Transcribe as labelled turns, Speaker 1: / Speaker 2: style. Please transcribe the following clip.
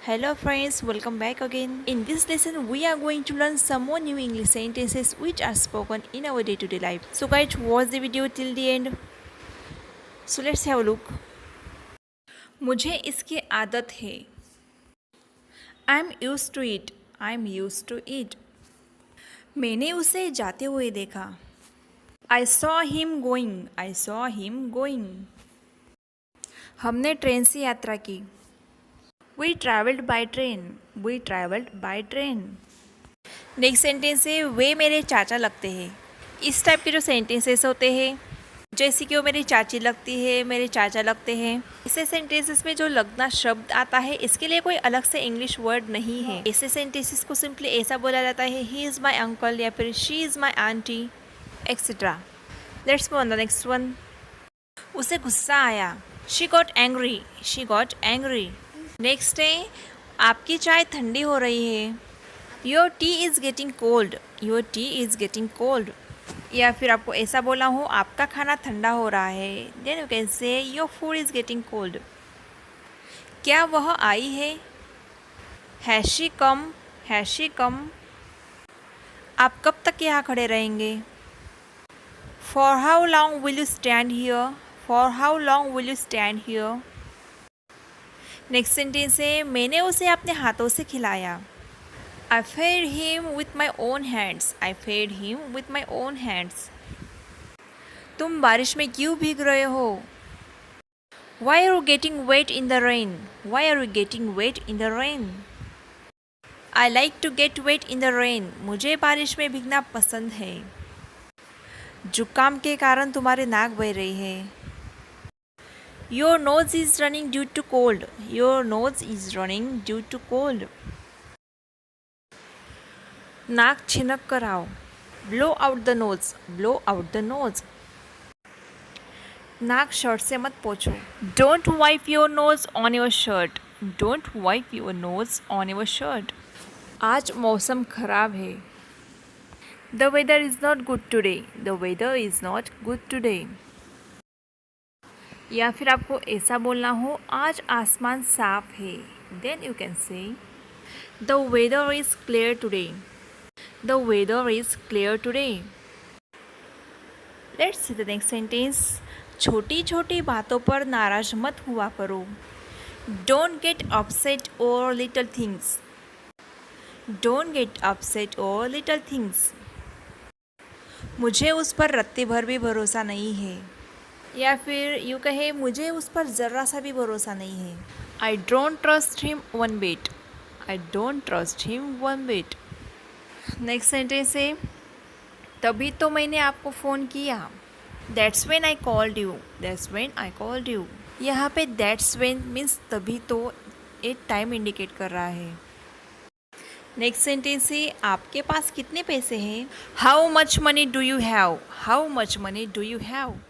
Speaker 1: Hello friends, welcome back again. In this lesson, we are going to learn some more new English sentences which are spoken in our day-to-day life. So guys, watch the video till the end. So let's have a look. मुझे इसकी आदत है. I'm used to it. I'm used to it. मैंने उसे जाते हुए देखा. I saw him going. I saw him going. हमने ट्रेन से यात्रा की. We traveled by train. We traveled by train. Next sentence है वे मेरे चाचा लगते हैं. इस टाइप के जो सेंटेंसेस होते हैं जैसे कि वो मेरी चाची लगती है, मेरे चाचा लगते हैं, ऐसे सेंटेंसेस में जो लगना शब्द आता है इसके लिए कोई अलग से इंग्लिश वर्ड नहीं है. ऐसे सेंटेंसेस को सिंपली ऐसा बोला जाता है ही इज़ माई अंकल या फिर she is my aunty etcetera. Let's move on the next one. उसे गुस्सा आया. She got angry. She got angry. Next है आपकी चाय ठंडी हो रही है. Your T is getting cold. Your T is getting cold. या फिर आपको ऐसा बोला हो आपका खाना ठंडा हो रहा है. Then you can say your food is getting cold. क्या वह आई है. Has she come. Has she come. आप कब तक यहाँ खड़े रहेंगे. For how long will you stand here. For how long will you stand here. Next sentence है मैंने उसे अपने हाथों से खिलाया. I fed him with my own hands. I fed him with my own hands. तुम बारिश में क्यों भीग रहे हो. Why are you getting wet in the rain. Why are you getting wet in the rain. I like to get wet in the rain. मुझे बारिश में भीगना पसंद है. जुकाम के कारण तुम्हारे नाक बह रही है. Your nose is running due to cold. Your nose is running due to cold. नाक छिनक कर आओ. Blow out the nose. Blow out the nose. नाक शर्ट से मत पोंछो. Don't wipe your nose on your shirt. Don't wipe your nose on your shirt. आज मौसम खराब है. The weather is not good today. The weather is not good today. या फिर आपको ऐसा बोलना हो आज आसमान साफ है. Then you can say the weather is clear today. The weather is clear today. Let's see the next sentence. छोटी छोटी बातों पर नाराज मत हुआ करो. Don't get upset over little things. Don't get upset over little things. मुझे उस पर रत्ती भर भी भरोसा नहीं है. या फिर यूँ कहे मुझे उस पर ज़रा सा भी भरोसा नहीं है. I don't trust him one bit. I don't trust him one bit. Next sentence है तभी तो मैंने आपको फ़ोन किया. That's when I called you. That's when I called you. यहाँ पे दैट्स व्हेन मीन्स तभी तो एक टाइम इंडिकेट कर रहा है. नेक्स्ट सेंटेंस है आपके पास कितने पैसे हैं. How much money do you have. How much money do you have.